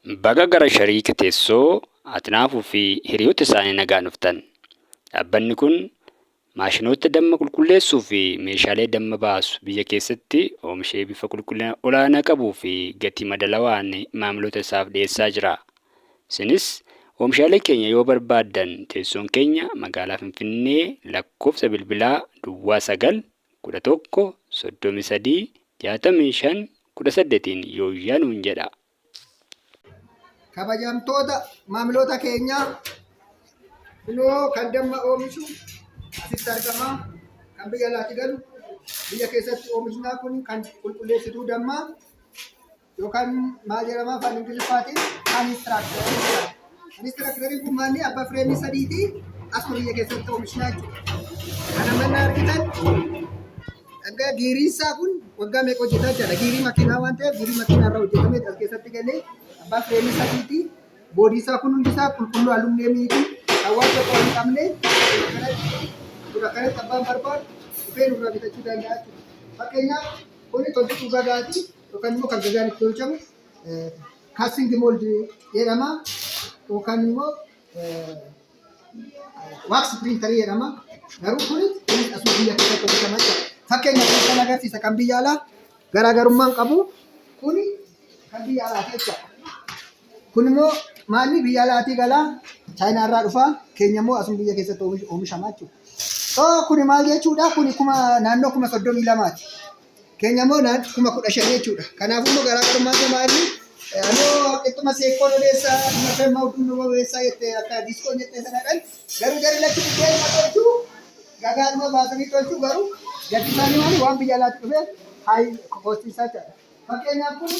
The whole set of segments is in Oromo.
Baga gara shariika teessoo Atnaafuu fi hiriyoota isaanii nagaan dhuftan. Dhaabbanni kun maashinoota damma qulqulleessuu fi meeshaalee damma baasu biyya keessatti oomishee bifa qulqullina olaanaa qabuu fi gatii madalawaan maamiloota isaaf dhiyeessaa jira. Isinis oomishaalee keenya yoo barbaaddan teessoon keenya magaalaa Finfinnee lakkoofsa bilbilaa Duwwaa 9 33 65 yoo yaanuun jedha. Kabajamtoota maamiloota keenyaa kunoo kan damma oomishu asitti argama. Kan biyya alaatti galu biyya keessatti oomishnaa kun kan qulqulleessituu dammaa yookaan maal jedhama afaan Ingiliffaatiin kaniistiraaktarii. Kaniistiraaktarii kun maalli abbaa fireemii sadiiti asuma biyya keessatti oomishnaa jechuudha. Kana manna argitan dhanga giiriinsaa kun waggaa meeqa hojjetaa jira? Giirii makiinaa waan ta'eef giirii makiinaa irraa hojjetamee as keessatti galee abbaa fireemii sadiiti. Boodii isaa kun hundi isaa qulqulluu alumineemiiti. Hawaasa tokko hin qabne dura kanatti abbaan barbaadu dhufee nurraa bitachuu danda'a jechuudha. Fakkeenyaaf kuni tolchituu gagaati yookaan immoo kan gagaan itti tolchamu kaastingi mooldii jedhama yookaan immoo waaks piriintarii jedhama. Garuu kunis asuma biyya keessatti hojjetama jechuudha. Fakkeenyaaf kan agarsiisa kan biyya alaa garaagarummaan qabu kuni kan biyya alaati jechuudha. Kun immoo maalli biyya alaatii galaa Chaayinaa irraa dhufaa keenya immoo asuma biyya keessatti oomishama jechuudha. Kuni maal jechuudha? Kuni naannoo 32,000ti. Keenya immoo 15,000 jechuudha. Kanaafuu immoo garaagarummaan isaa maalli? Anoo ittuma seekkoo odeessaa dhimma utuun odeessaa jettee akka diiskoon jettee sanadhaan garuu jarri latti biddeen tolchuu gagaanuma baasanii tolchuu garuu gadi isaanii maali waan biyya alaatti dhufee haayi kostiisaa jedha. Fakkeenyaaf kun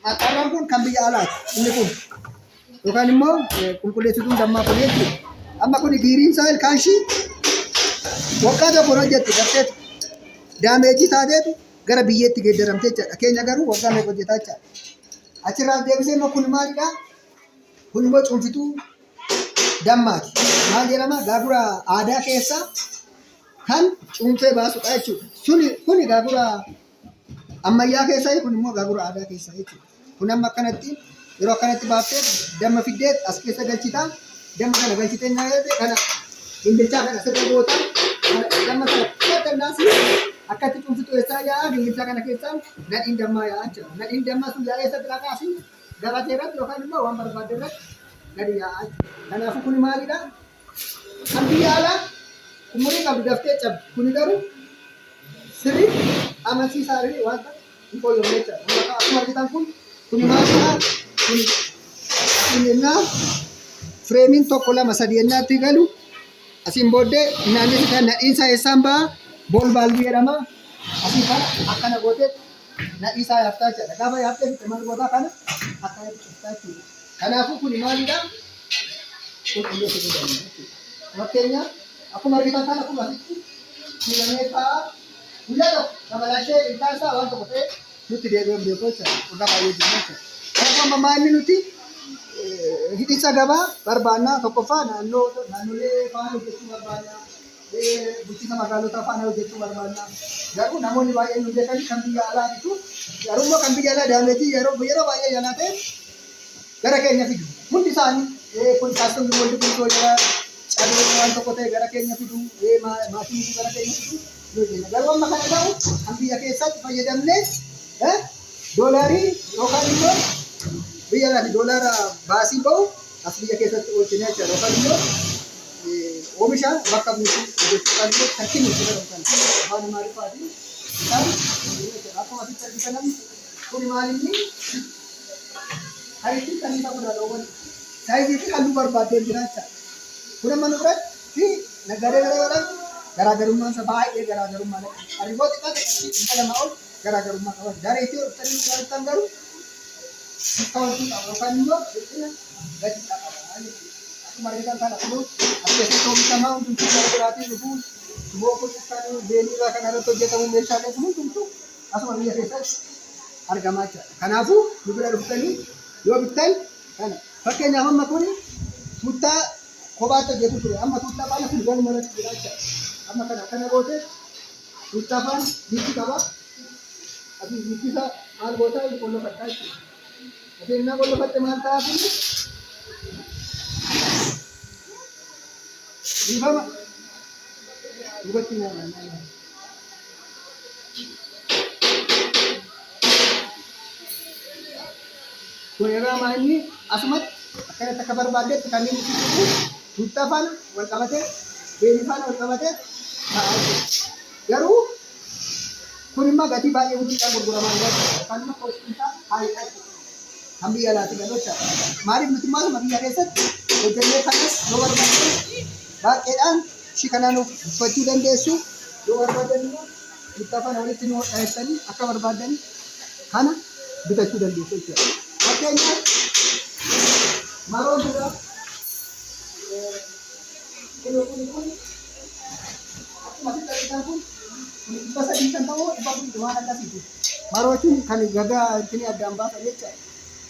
Maqarraan kun kan biyya alaati inni kun yookaan immoo qulqulleessituun dammaa kun jechuudha. Amma kun giiriin isaa ilkaan ishii waggaa tokkoon hojjetti garteetu daameejii taateetu gara biyyeetti geeddaramtee jechuudha. Keenya garuu waggaa meeqa hojjetaa jechuudha. Achirraa deebisee immoo kun maalidhaa? Kun immoo cuunfituu dammaati. Maal jedhama? Gaagura aadaa keessaa kan cuunfee baasudha jechuudha. Kuni gaagura ammayyaa keessaa kun immoo gaagura aadaa keessaa jechuudha. Kun amma akkanatti yeroo akkanatti baaftee damma fiddee as keessa galchitaa damma kana galchitee nyaatee kana gingilchaa kana sirra goota damma kana fudhatannaasi akkatti cuunfituu eessaa yaa'a gingilchaa kana keessaa nadhiin dammaa yaa'a jechuudha. Nadhiin dammaa sun yaa'ee eessatti dhaqaasi gabatee irratti yookaan immoo waan barbaadde irratti gadi yaa'a jechuudha. Kanaafuu kun maalidhaa? Kan biyya alaa umurii qabdu daftee cabdi. Kuni garuu sirrii amansiisaa waan ta'eef hin fooyyamne jechuudha. Akkuma argitan kun maalidhaa? Kun jennaa fireemiin tokko lama sadii jennaatti galu asiin booddee naannoo nadhiinsaa eessaan ba'a bool baalbii jedhama. Asii kana akkana gootee nadhiisaa yaaftaa jechuudha. Gaafa yaaftee fixe maal gootaa kana akkana cuftaa jechuudha. Kanaafuu kun maalidhaa? Qulqulleessituu danda'a jechuudha. Fakkeenyaaf akkuma argitan kana kun asitti filamee ta'a. Guyyaa tokko dabalashee ilkaan isaa waan tokko ta'e nutti deebi'ee beekuu jechuudha. Waggaa baay'ee jiru jechuudha. Kanaafuu amma maalli nuti hidhiinsa gabaa barbaannaa tokkoffaa naannolee faana hojjechuu barbaannaa. Bulchiinsa magaalotaa faana hojjechuu barbaannaa. Garuu namoonni baay'een hojjetan kan biyya alaatitu garuu immoo kan biyya alaa daameetii yeroo baay'ee jalaa ta'e gara keenya fidu. Hundi isaanii kun kaastumni boolli kun tooyyaa cabee waan tokko ta'e gara keenya fidu maatiin gara keenya fidu. Garuu amma kana ta'u kan biyya keessatti fayyadamnee doolaarii yookaan immoo biyya alaatti doolaara baasii ba'u as biyya keessatti oolchinee jechuudha. Yookaan immoo oomisha bakka buutuu hojjechuudhaan immoo kan kennu jedhamu afaan Amaariffaatiin akkuma asitti argitan kun maalinni hariitiin kan isa godhadhoowwan saayizii fi halluu barbaaddeen jira jechuudha. Kun amma nu biratti nagaalee garaagarummaan isa baay'ee garaagarummaa qaba. Hariiroo xiqqaa ta'e lama ol garaagarummaa qaba. Dareetii uffatanii jiraatan garuu akka wanti qabu yookaan immoo gadi qaba. Akkuma argitan kana kunuu as keessatti oomishamaa hundumtuu gara biraatiin dhufuun immoo kun kan beelirraa kan irratti hojjetamu meeshaalee kun hundumtuu asuma biyya keessatti argamaa jira. Kanaafuu nu bira dhuftanii yoo bittan kana fakkeenyaaf amma kun tuuttaa kophaatti hojjetu ture. Amma tuuttaa faana kun galma irratti jira jechuudha. Amma kana gootee tuuttaa faana bitti qaba. Asii bittisa maal gootaa qollo fadhaa jechuudha. Addeenyaa qollofatte maal taati? Dhiifama. Duubatti nyaatan. Kun egaa maanni asumatti akkanatti akka barbaaddetti kan inni ibsitu dugda faana wal qabatee beelii faana wal qabatee taa'aa jira. Garuu kun immoo gatii baay'ee guddaa gurguramaa jira. Kan immoo qoqqinsaa baay'ee kan biyya alaatti galoocha. Maaliif nuti maaluma biyya keessatti hojjennee kanas yoo barbaadne baay'eedhaan ishii kanaan uffachuu dandeessu yoo barbaadan immoo dugda faana walitti nu hodhaessanii akka barbaadan kana bitachuu dandeessu jechuudha. Fakkeenyaaf maroo dura kun akkuma argitan kun dhibba sadii kan ta'u dhibba kun waan akkasiiti. Maroochuun kan gagaa ittiin addaan baasan jecha.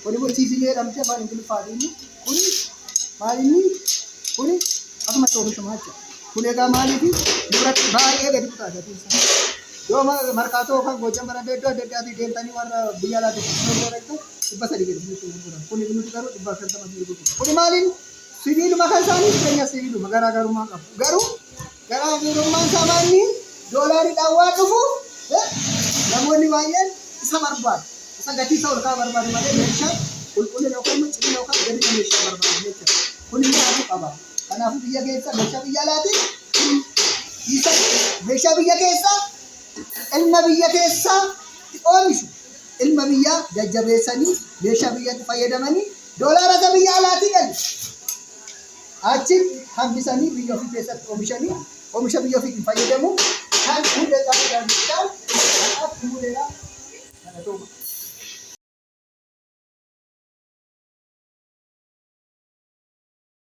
Kun immoo siisilee jedhamtee afaan Ingiliffaatiin kuni maalinni kuni akkuma oomishama jecha. Kun egaa maaliif duratti baay'ee gadi butaa gatiinsa. Yoo markaatoo kan gocha bara iddoo adda addaatii deemtanii warra biyya alaatti dhibba sadii gadi gurguran. Kun nuti garuu dhibba shantama gurgurra. Kun maaliin sibiiluma kan isaanii jireenya sibiiluma garaagarummaa qabu. Garuu garaagarummaan isaa maanni doolaariidhaan waan dhufu namoonni baay'een isa barbaadu. Isa gatii isa ol kaa barbaadu malee meeshaa qulqullina yookaan cimina yookaan gadi meeshaa barbaadu jechuudha. Kun immoo aduu qaba. Kanaafuu biyya keessa meeshaa biyya alaatiin isa meeshaa biyya keessaa ilma biyya keessaa oomishu. Ilma biyyaa jajjabeessanii meeshaa biyyatti fayyadamanii doolaara biyya alaatii galu. Achi hambisanii biyya ofii keessatti oomishanii oomisha biyya ofiitiin fayyadamu kan hundee qabu kan akka hundeedhaa kana ta'u.